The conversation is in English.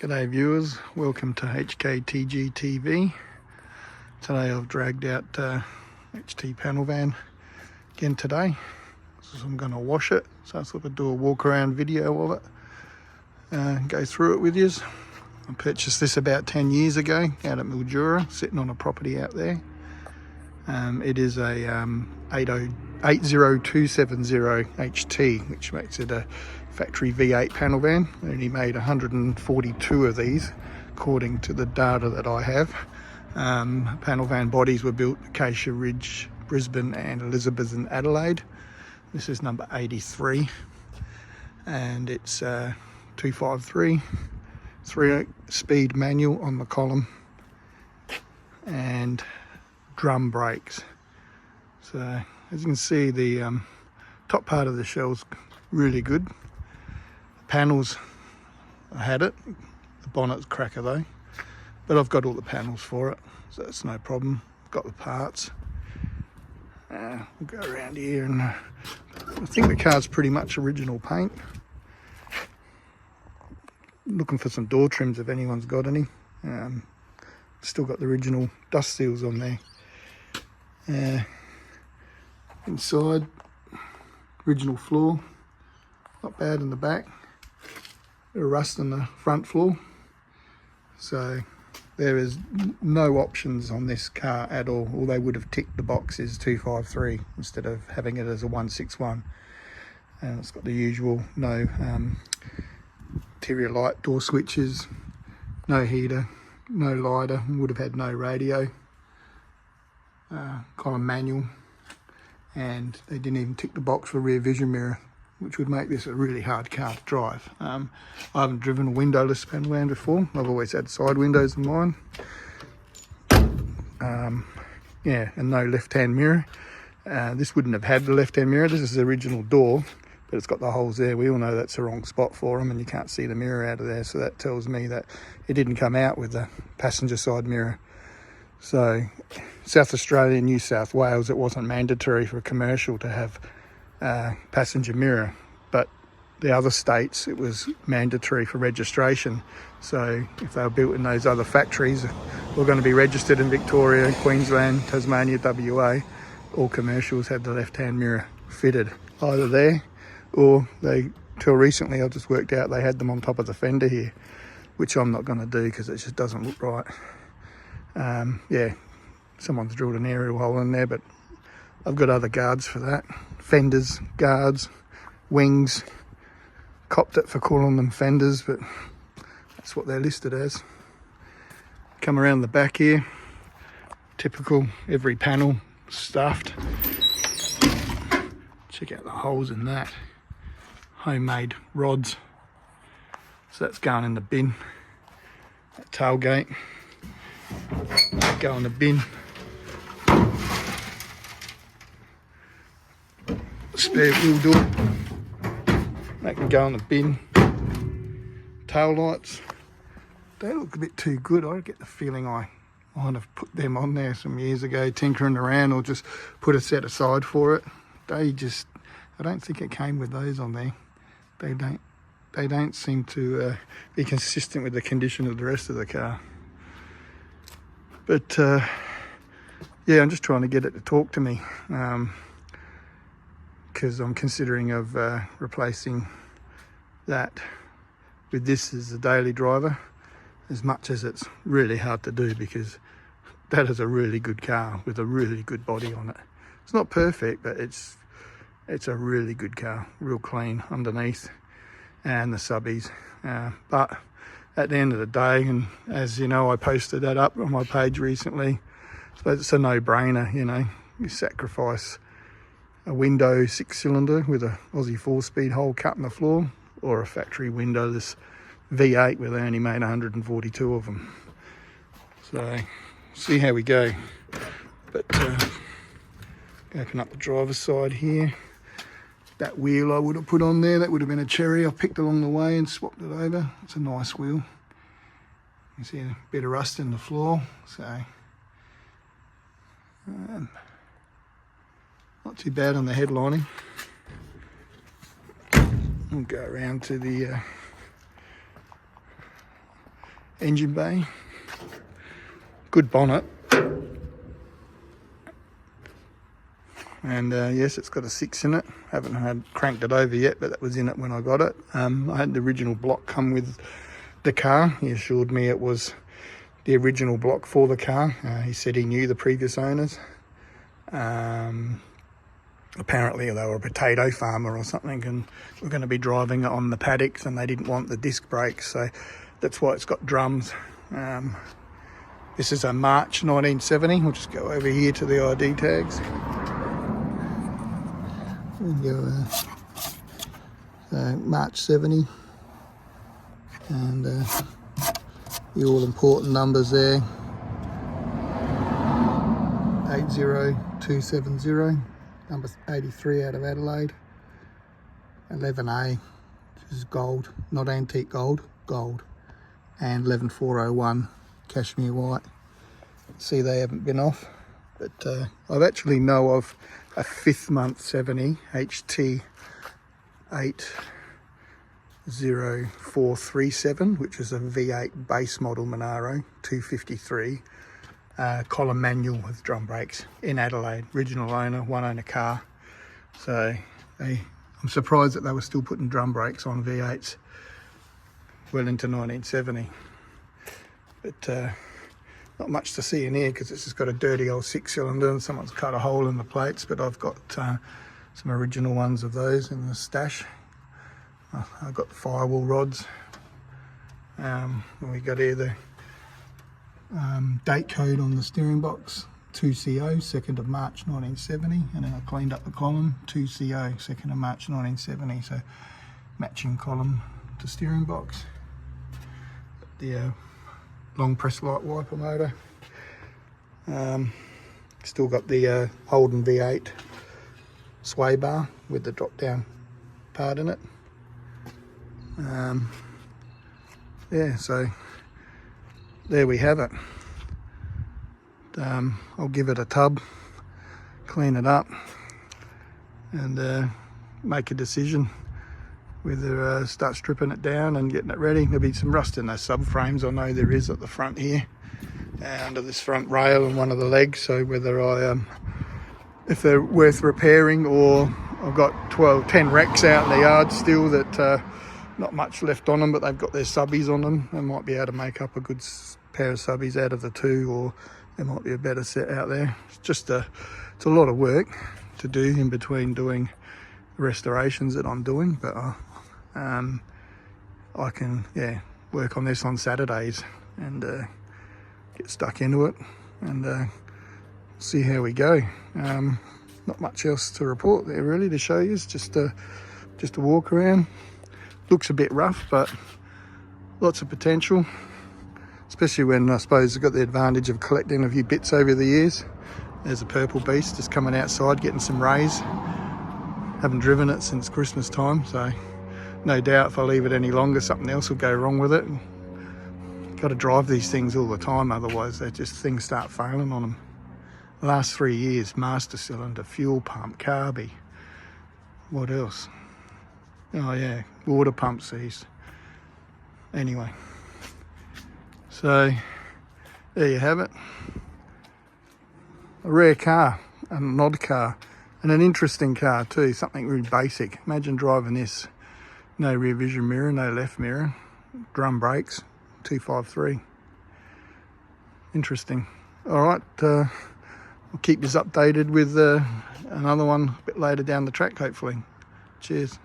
G'day viewers, welcome to HKTG TV. Today I've dragged out HT panel van again today. So I'm going to wash it, so I'll sort of do a walk around video of it, go through it with you. I purchased this about 10 years ago out at Mildura, sitting on a property out there. It is a 80270 HT, which makes it a factory V8 panel van. They only made 142 of these, according to the data that I have. Panel van bodies were built Acacia Ridge, Brisbane and Elizabeth and Adelaide. This is number 83, and it's 253, 3-speed manual on the column, and drum brakes. So as you can see, the top part of the shell's really good. The panels, I had it. The bonnet's cracker though, but I've got all the panels for it, so it's no problem. Got the parts. We'll go around here, and I think the car's pretty much original paint. Looking for some door trims if anyone's got any. Still got the original dust seals on there. Inside, original floor, not bad in the back. Bit of rust on the front floor. So there is no options on this car at all. All they would have ticked the box is 253 instead of having it as a 161. And it's got the usual no interior light, door switches, no heater, no lighter, would have had no radio, column manual, and they didn't even tick the box for rear vision mirror, which would make this a really hard car to drive. I haven't driven a windowless panel van before. I've always had side windows in mine. Yeah, and no left-hand mirror. This wouldn't have had the left-hand mirror. This is the original door, but it's got the holes there. We all know that's the wrong spot for them, and you can't see the mirror out of there, so that tells me that it didn't come out with the passenger side mirror. So South Australia and New South Wales, it wasn't mandatory for a commercial to have passenger mirror, but the other states it was mandatory for registration. So if they were built in those other factories, were going to be registered in Victoria, Queensland, Tasmania, WA, all commercials had the left-hand mirror fitted either there, or they, till recently I just worked out they had them on top of the fender here, which I'm not going to do because it just doesn't look right. Yeah, someone's drilled an aerial hole in there, but I've got other guards for that. Fenders, guards, wings. Copped it for calling them fenders, but that's what they're listed as. Come around the back here. Typical, every panel stuffed. Check out the holes in that. Homemade rods. So that's going in the bin. That tailgate. Go in the bin. Spare wheel door, that can go in the bin. Tail lights, they look a bit too good. I get the feeling I might have put them on there some years ago, tinkering around, or just put a set aside for it. They just, I don't think it came with those on there. They don't seem to be consistent with the condition of the rest of the car. But yeah, I'm just trying to get it to talk to me. Because I'm considering of replacing that with this as a daily driver, as much as it's really hard to do, because that is a really good car with a really good body on it. It's not perfect, but it's a really good car, real clean underneath, and the subbies. But at the end of the day, and as you know, I posted that up on my page recently, I suppose it's a no-brainer. You know, you sacrifice a window 6-cylinder with a Aussie 4-speed hole cut in the floor, or a factory windowless V8 where they only made 142 of them. So see how we go. But open up the driver's side here. That wheel I would have put on there, that would have been a cherry I picked along the way and swapped it over. It's a nice wheel. You see a bit of rust in the floor, so not too bad on the headlining. We'll go around to the engine bay. Good bonnet. And yes, it's got a 6 in it. Haven't cranked it over yet, but that was in it when I got it. I had the original block come with the car. He assured me it was the original block for the car. He said he knew the previous owners. Apparently they were a potato farmer or something, and we're going to be driving it on the paddocks, and they didn't want the disc brakes, so that's why it's got drums. This is a March 1970. We'll just go over here to the ID tags. And go, March 70, and the all important numbers there, 80270, number 83 out of Adelaide, 11A, which is gold, not antique gold, gold, and 11401 cashmere white. See, they haven't been off, but I've actually know of a 5th month 70 HT80437, which is a V8 base model Monaro 253 column manual with drum brakes in Adelaide. Original owner, one owner car. So I'm surprised that they were still putting drum brakes on V8s well into 1970. But not much to see in here because it's just got a dirty old 6-cylinder and someone's cut a hole in the plates, but I've got some original ones of those in the stash. I've got the firewall rods. And we got here the date code on the steering box, 2CO, 2nd of March 1970, and then I cleaned up the column, 2CO, 2nd of March 1970, so matching column to steering box. The long press light wiper motor. Still got the Holden V8 sway bar with the drop down part in it. Yeah, so there we have it. I'll give it a tub, clean it up, and make a decision whether start stripping it down and getting it ready. There'll be some rust in those subframes, I know there is at the front here, under this front rail and one of the legs, so whether I if they're worth repairing, or I've got 10 wrecks out in the yard still that not much left on them, but they've got their subbies on them. I might be able to make up a good pair of subbies out of the 2, or there might be a better set out there. It's a lot of work to do in between doing restorations that I'm doing, but I can work on this on Saturdays and get stuck into it and see how we go. Not much else to report there really to show you. It's just a walk around. Looks a bit rough, but lots of potential, especially when I suppose I've got the advantage of collecting a few bits over the years. There's a purple beast just coming outside getting some rays. Haven't driven it since Christmas time, so no doubt if I leave it any longer something else will go wrong with it. Got to drive these things all the time, otherwise things start failing on them. The last 3 years, master cylinder, fuel pump, carby, what else? Oh yeah, water pump seized. Anyway, so there you have it. A rare car, an odd car, and an interesting car too, something really basic. Imagine driving this, no rear vision mirror, no left mirror, drum brakes, 253. Interesting. All right, I'll keep you updated with another one a bit later down the track, hopefully. Cheers.